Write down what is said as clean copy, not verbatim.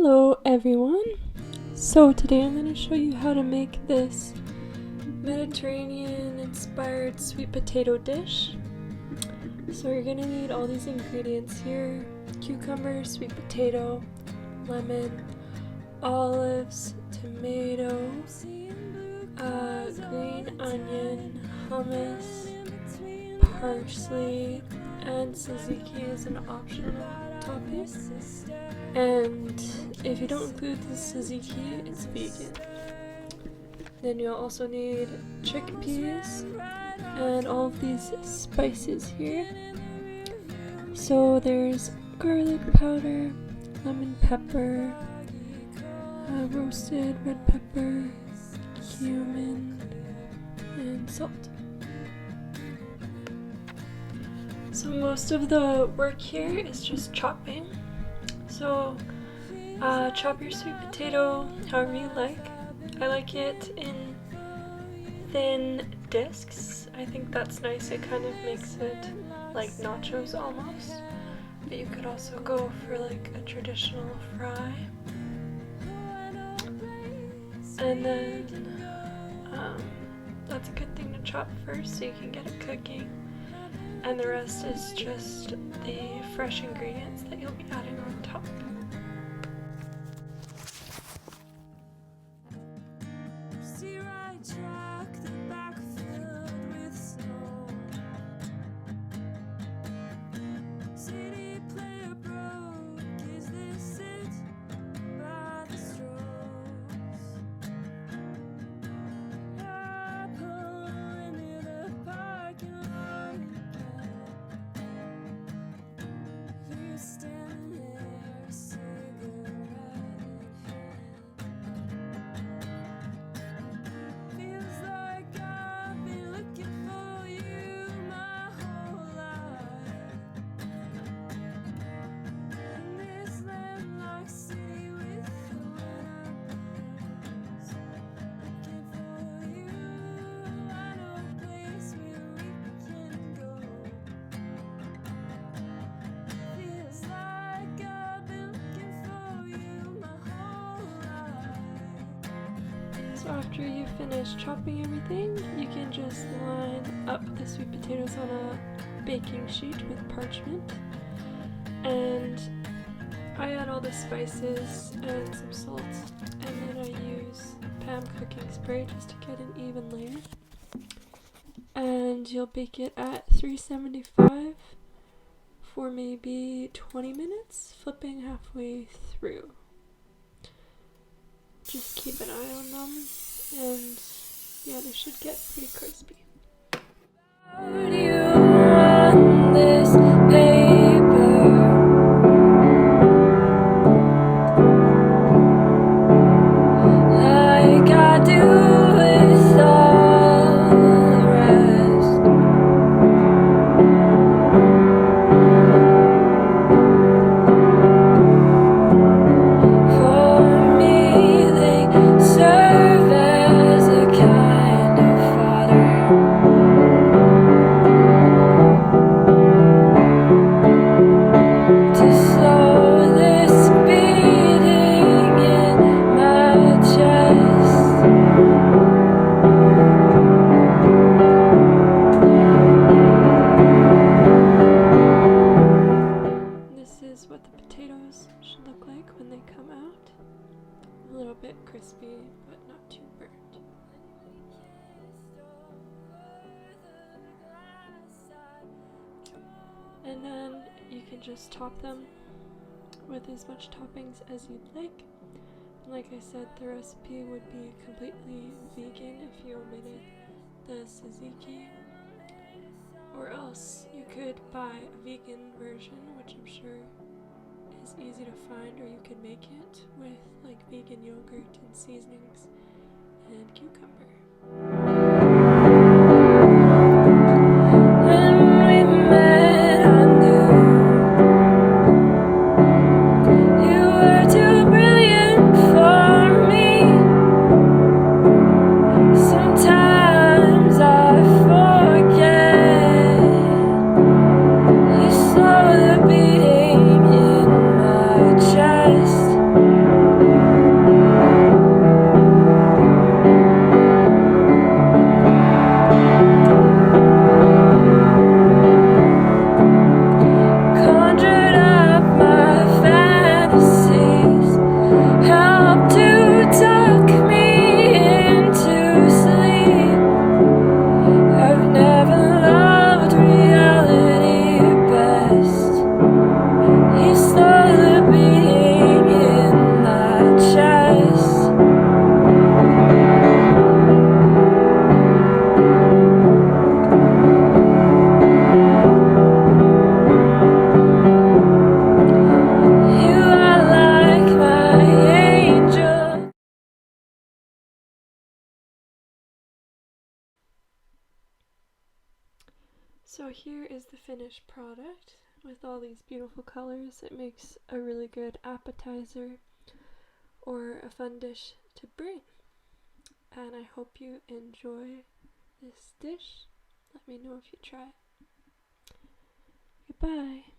Hello everyone! So today I'm going to show you how to make this Mediterranean inspired sweet potato dish. So you're going to need all these ingredients here: cucumber, sweet potato, lemon, olives, tomatoes, green onion, hummus, parsley, and tzaziki is an optional topping. And if you don't include the tzaziki, it's vegan. Then you'll also need chickpeas and all of these spices here. So there's garlic powder, lemon pepper, roasted red pepper, cumin, and salt. So most of the work here is just chopping. So chop your sweet potato however you like. I like it in thin discs. I think that's nice. It kind of makes it like nachos almost. But you could also go for like a traditional fry. And then that's a good thing to chop first so you can get it cooking. And the rest is just the fresh ingredients that you'll be adding on top. So after you finish chopping everything, you can just line up the sweet potatoes on a baking sheet with parchment. And I add all the spices and some salt, and then I use Pam cooking spray just to get an even layer. And you'll bake it at 375 for maybe 20 minutes, flipping halfway through. Just keep an eye on them, and yeah, they should get pretty crispy. On this paper, like I do with all the rest. For me, they serve as a kind of fodder to slow this beating in my chest. This is what the potatoes should look like when they come out. A little bit crispy, but not too burnt. And then you can just top them with as much toppings as you'd like. And like I said, the recipe would be completely vegan if you omitted the tzaziki. Or else you could buy a vegan version, which I'm sure is easy to find, or you could make it with like vegan yogurt and seasonings and cucumber. When we met, I knew you were too brilliant for me. Sometimes I forget you slow the beating in my chest. So here is the finished product with all these beautiful colors. It makes a really good appetizer or a fun dish to bring. And I hope you enjoy this dish. Let me know if you try it. Goodbye.